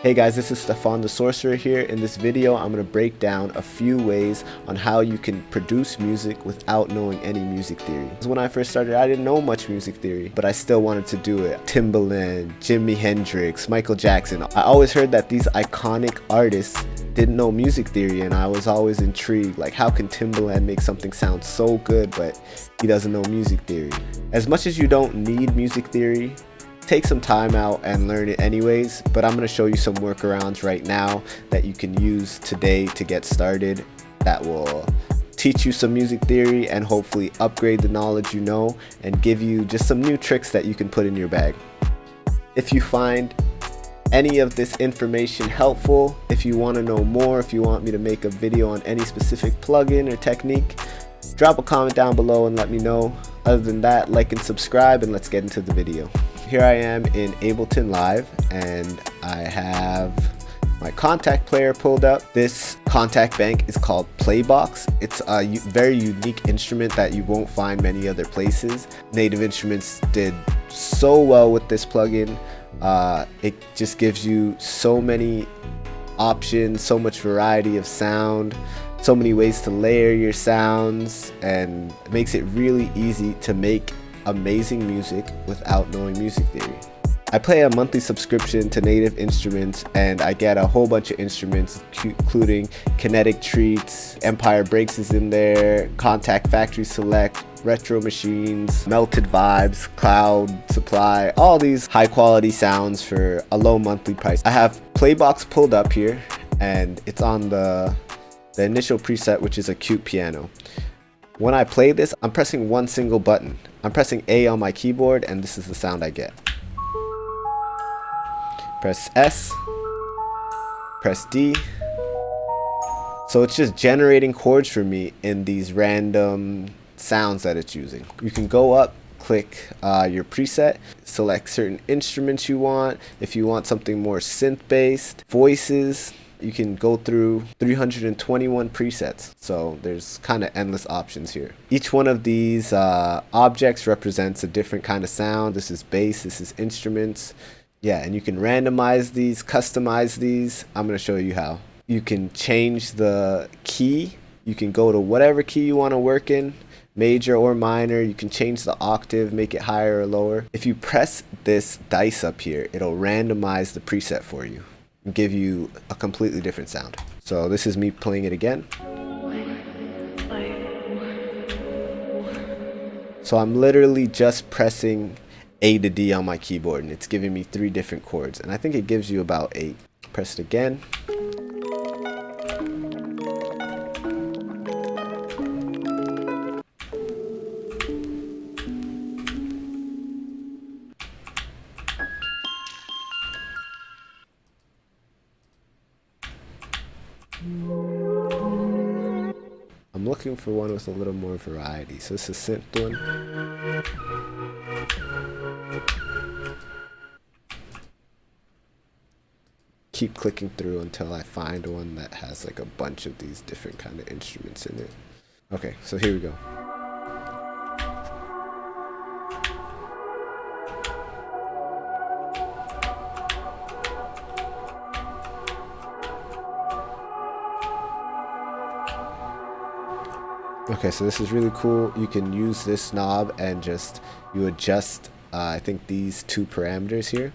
Hey guys, this is Stefan the Sorcerer here. In this video, I'm going to break down a few ways on how you can produce music without knowing any music theory. When I first started, I didn't know much music theory, but I still wanted to do it. Timbaland, Jimi Hendrix, Michael Jackson. I always heard that these iconic artists didn't know music theory, and I was always intrigued, like how can Timbaland make something sound so good, but he doesn't know music theory? As much as you don't need music theory, take some time out and learn it anyways, but I'm going to show you some workarounds right now that you can use today to get started that will teach you some music theory and hopefully upgrade the knowledge you know and give you just some new tricks that you can put in your bag. If you find any of this information helpful, if you want to know more, if you want me to make a video on any specific plugin or technique, drop a comment down below and let me know. Other than that, like and subscribe, and let's get into the video. Here I am in Ableton Live, and I have my contact player pulled up. This contact bank is called Playbox. It's a very unique instrument that you won't find many other places. Native Instruments did so well with this plugin. It just gives you so many options, so much variety of sound, so many ways to layer your sounds, and it makes it really easy to make amazing music without knowing music theory. I pay a monthly subscription to Native Instruments, and I get a whole bunch of instruments including Kinetic Treats, Empire Breaks is in there, Contact Factory Select, Retro Machines, Melted Vibes, Cloud Supply, all these high quality sounds for a low monthly price. I have Playbox pulled up here, and it's on the initial preset, which is a cute piano. When I play this, I'm pressing one single button. I'm pressing A on my keyboard, and this is the sound I get. Press S, press D. So it's just generating chords for me in these random sounds that it's using. You can go up, click your preset, select certain instruments you want. If you want something more synth based, voices, you can go through 321 presets. So there's kind of endless options here. Each one of these objects represents a different kind of sound. This is bass, this is instruments. Yeah, and you can randomize these, customize these. I'm going to show you how. You can change the key. You can go to whatever key you want to work in, major or minor. You can change the octave, make it higher or lower. If you press this dice up here, it'll randomize the preset for you and give you a completely different sound. So this is me playing it again. So I'm literally just pressing A to D on my keyboard, and it's giving me 3 different chords, and I think it gives you about 8. Press it again. I'm looking for one with a little more variety. So this is a synth one. Keep clicking through until I find one that has like a bunch of these different kind of instruments in it. Okay, so here we go. Okay, so this is really cool. You can use this knob and just you adjust I think these 2 parameters here.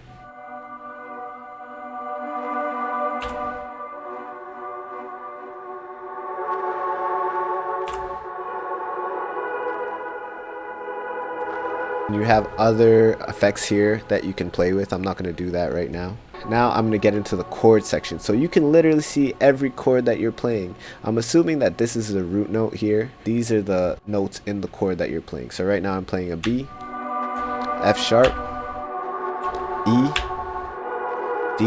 You have other effects here that you can play with. I'm not going to do that right now. Now I'm going to get into the chord section. So you can literally see every chord that you're playing. I'm assuming that this is the root note here. These are the notes in the chord that you're playing. So right now I'm playing a B, F sharp, E, D,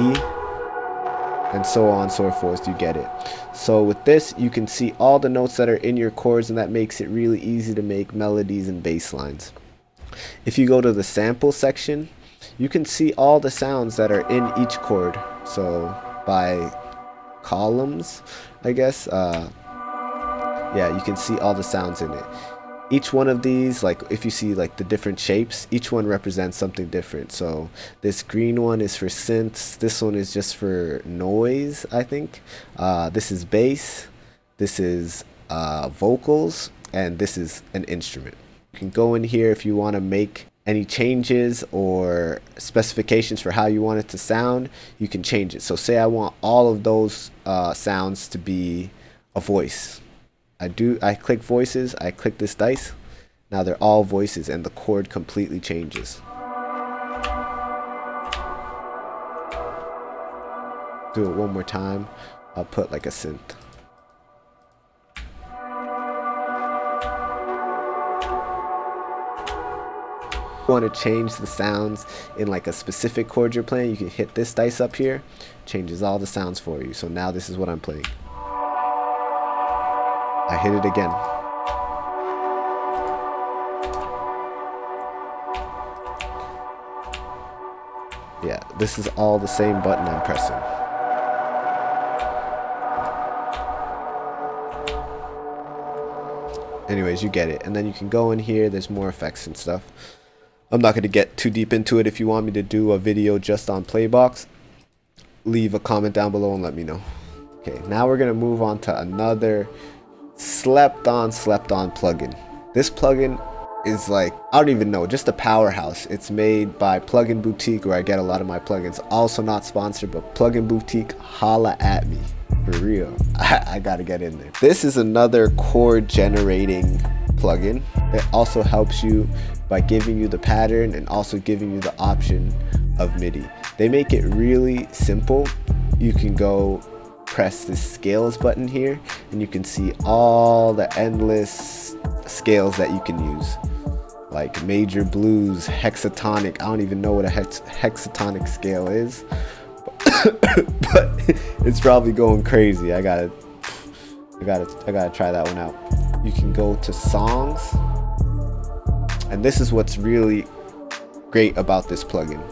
and so on and so forth. You get it. So with this, you can see all the notes that are in your chords, and that makes it really easy to make melodies and bass lines. If you go to the sample section, you can see all the sounds that are in each chord. So by columns, I guess, yeah, you can see all the sounds in it. Each one of these, like if you see like the different shapes, each one represents something different. So this green one is for synths, this one is just for noise, I think. This is bass, this is vocals, and this is an instrument. You can go in here if you want to make any changes or specifications for how you want it to sound. You can change it. So say I want all of those sounds to be a voice. I click voices, I click this dice. Now they're all voices and the chord completely changes. Do it one more time. I'll put like a synth. Want to change the sounds in like a specific chord you're playing, you can hit this dice up here, changes all the sounds for you. So now this is what I'm playing. I hit it again. Yeah, this is all the same button I'm pressing. Anyways, you get it. And then you can go in here, there's more effects and stuff. I'm not going to get too deep into it. If you want me to do a video just on Playbox, leave a comment down below and let me know. Okay, now we're going to move on to another slept on plugin. This plugin is like, I don't even know, just a powerhouse. It's made by Plugin Boutique, where I get a lot of my plugins. Also not sponsored, but Plugin Boutique, holla at me. For real, I gotta get in there. This is another chord generating plugin. It also helps you by giving you the pattern and also giving you the option of MIDI. They make it really simple. You can go press the scales button here and you can see all the endless scales that you can use, like major blues, hexatonic. I don't even know what a hexatonic scale is, but it's probably going crazy. I gotta try that one out. You can go to songs, and this is what's really great about this plugin.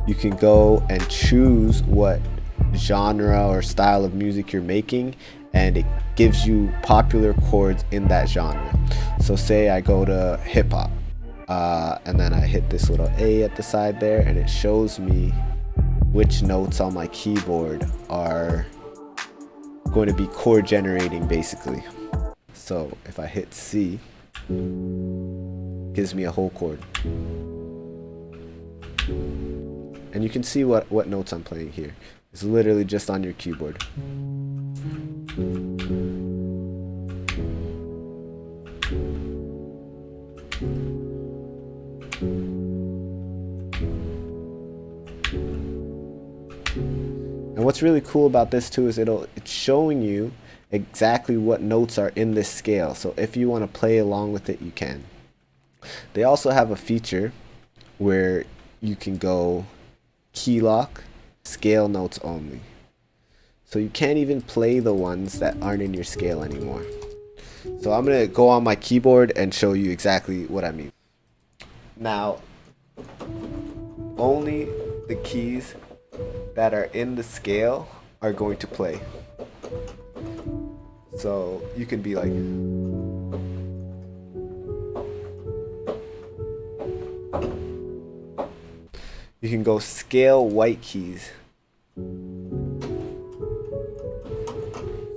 You can go and choose what genre or style of music you're making, and it gives you popular chords in that genre. So say I go to hip hop, and then I hit this little A at the side there, and it shows me which notes on my keyboard are going to be chord generating, basically. So if I hit C, it gives me a whole chord. And you can see what notes I'm playing here. It's literally just on your keyboard. And what's really cool about this too is it's showing you exactly what notes are in this scale. So if you want to play along with it, you can. They also have a feature where you can go key lock, scale notes only. So you can't even play the ones that aren't in your scale anymore. So I'm going to go on my keyboard and show you exactly what I mean. Now, only the keys that are in the scale are going to play. So you can be like, you can go scale white keys.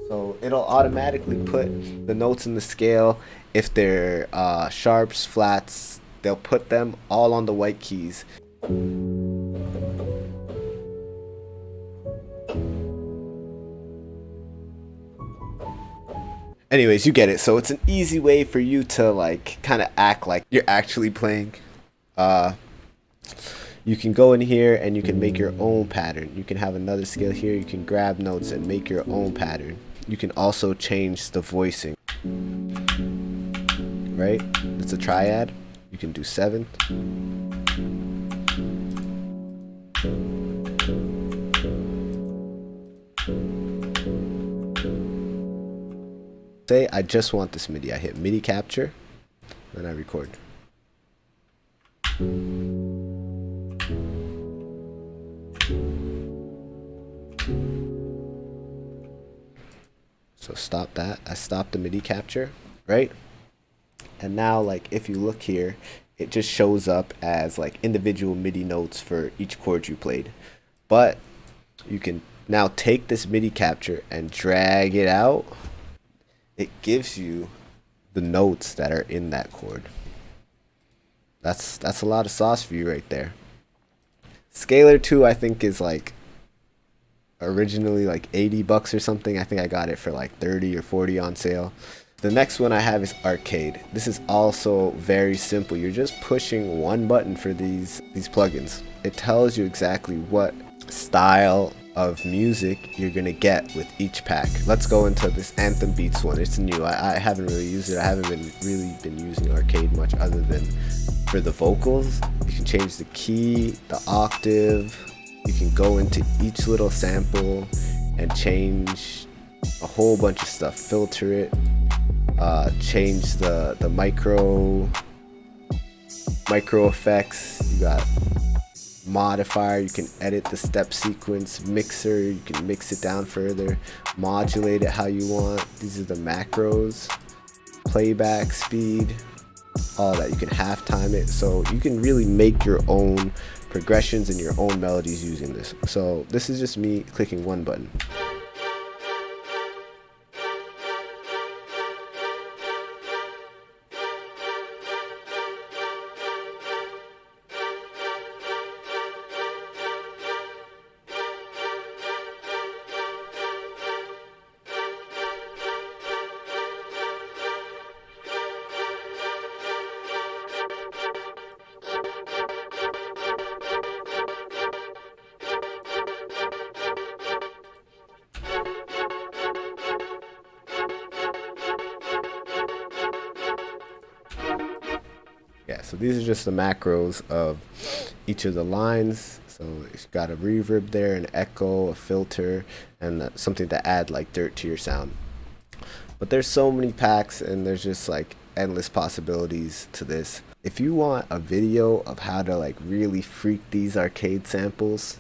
So it'll automatically put the notes in the scale. If they're sharps, flats, they'll put them all on the white keys. Anyways, you get it. So it's an easy way for you to like kind of act like you're actually playing. You can go in here and you can make your own pattern. You can have another scale here. You can grab notes and make your own pattern. You can also change the voicing. Right? It's a triad. You can do seventh. Say I just want this MIDI. I hit MIDI capture, then I record. So stop that. I stopped the MIDI capture, right? And now, like, if you look here, it just shows up as like individual MIDI notes for each chord you played. But you can now take this MIDI capture and drag it out. It gives you the notes that are in that chord. That's a lot of sauce for you right there. Scalar 2, I think, is like originally like $80 or something. I think I got it for like 30 or 40 on sale. The next one I have is Arcade. This is also very simple. You're just pushing one button for these plugins. It tells you exactly what style of music you're gonna get with each pack. Let's go into this Anthem Beats one. It's new. I haven't really used it. I haven't really been using Arcade much other than for the vocals. You can change the key, the octave. You can go into each little sample and change a whole bunch of stuff. Filter it, change the micro effects. You got modifier, you can edit the step sequence, mixer, you can mix it down further, modulate it how you want. These are the macros, playback speed, all that. You can half time it, so you can really make your own progressions and your own melodies using this. So this is just me clicking one button. Yeah, so these are just the macros of each of the lines. So it's got a reverb there, an echo, a filter, and something to add like dirt to your sound. But there's so many packs and there's just like endless possibilities to this. If you want a video of how to like really freak these Arcade samples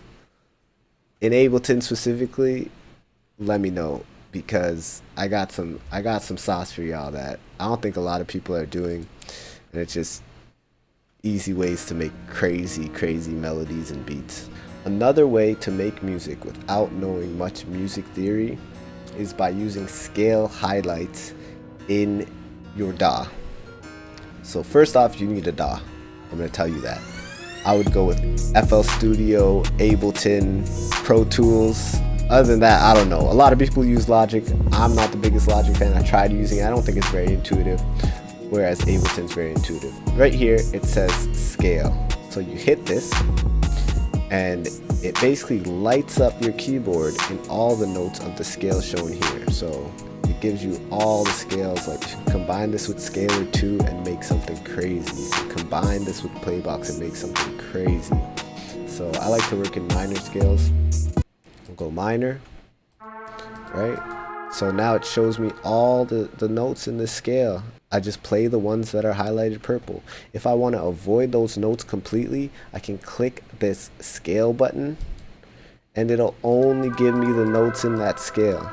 in Ableton specifically, let me know, because I got some sauce for y'all that I don't think a lot of people are doing, and it's just easy ways to make crazy melodies and beats. Another way to make music without knowing much music theory is by using scale highlights in your DAW. So first off, you need a DAW. I'm going to tell you that. I would go with FL Studio, Ableton, Pro Tools. Other than that, I don't know. A lot of people use Logic. I'm not the biggest Logic fan. I tried using it. I don't think it's very intuitive, whereas Ableton's very intuitive. Right here, it says scale. So you hit this, and it basically lights up your keyboard in all the notes of the scale shown here. So it gives you all the scales. Like, you can combine this with Scalar 2 and make something crazy. You can combine this with Playbox and make something crazy. So I like to work in minor scales. We'll go minor, right? So now it shows me all the notes in this scale. I just play the ones that are highlighted purple. If I want to avoid those notes completely, I can click this scale button and it'll only give me the notes in that scale.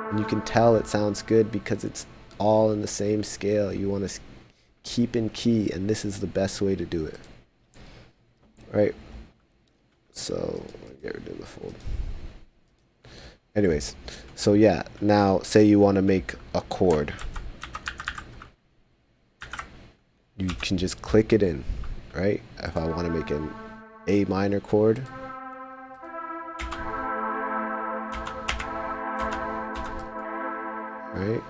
And you can tell it sounds good because it's all in the same scale. You want to keep in key, and this is the best way to do it. Right? So, get rid of the fold. Anyways, so yeah, now say you want to make a chord. You can just click it in, right? If I want to make an A minor chord, right?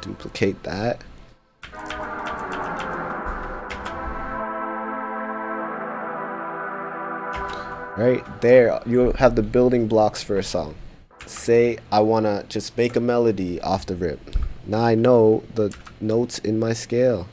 Duplicate that. Right there, you'll have the building blocks for a song. Say I want to just make a melody off the rip. Now I know the notes in my scale.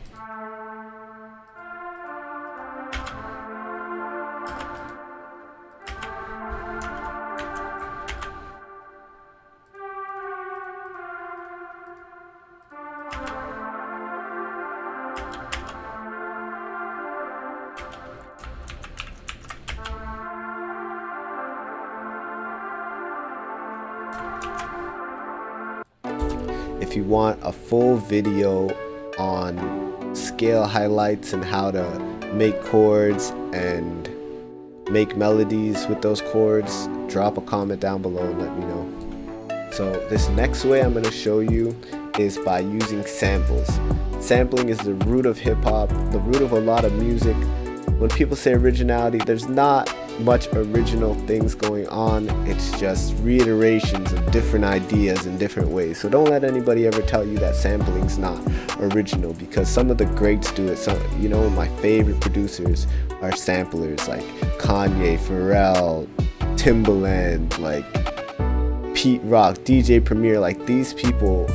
If you want a full video on scale highlights and how to make chords and make melodies with those chords, drop a comment down below and let me know. So this next way I'm going to show you is by using samples. Sampling is the root of hip hop, the root of a lot of music. When people say originality, there's not much original things going on. It's just reiterations of different ideas in different ways. So don't let anybody ever tell you that sampling's not original, because some of the greats do it. Some, you know, my favorite producers are samplers like Kanye, Pharrell, Timbaland, like Pete Rock, DJ Premier. Like, these people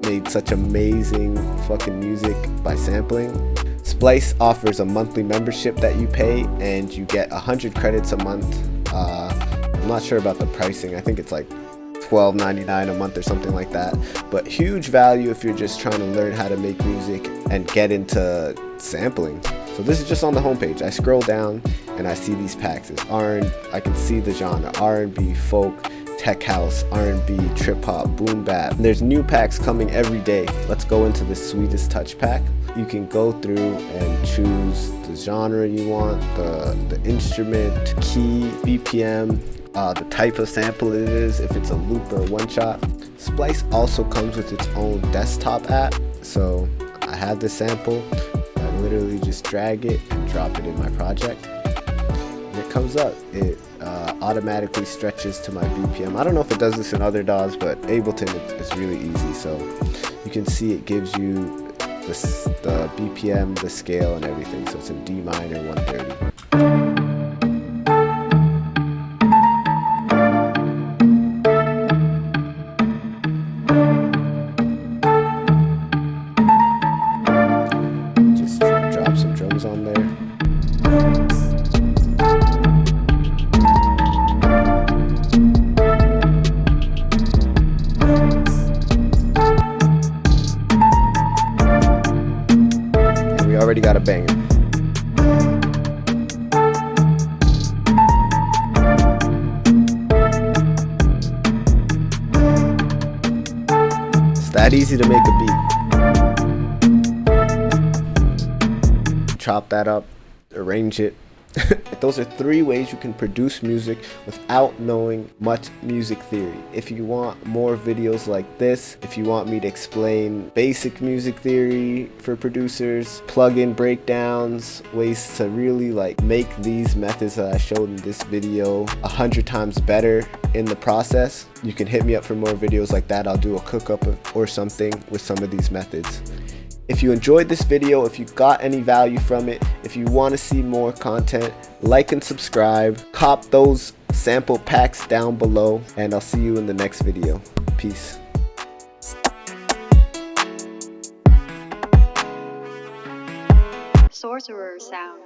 made such amazing fucking music by sampling. Splice offers a monthly membership that you pay and you get 100 credits a month. I'm not sure about the pricing. I think it's like $12.99 a month or something like that. But huge value if you're just trying to learn how to make music and get into sampling. So this is just on the homepage. I scroll down and I see these packs. It's I can see the genre: R&B, folk, tech house, R&B, trip hop, boom bap. There's new packs coming every day. Let's go into the Sweetest Touch pack. You can go through and choose the genre you want, the instrument, key, BPM, the type of sample it is, if it's a loop or a one shot. Splice also comes with its own desktop app. So I have this sample. I literally just drag it and drop it in my project. And it comes up. It automatically stretches to my BPM. I don't know if it does this in other DAWs, but Ableton is really easy. So you can see it gives you the BPM, the scale, and everything. So it's in D minor 130. Just drop some drums on there. Already got a banger. It's that easy to make a beat. Chop that up, arrange it. Those are 3 ways you can produce music without knowing much music theory. If you want more videos like this, if you want me to explain basic music theory for producers, plug-in breakdowns, ways to really like make these methods that I showed in this video 100 times better in the process, you can hit me up for more videos like that. I'll do a cook-up or something with some of these methods. If you enjoyed this video, if you got any value from it, if you want to see more content, like and subscribe, cop those sample packs down below, and I'll see you in the next video. Peace. Sorcerer Sound.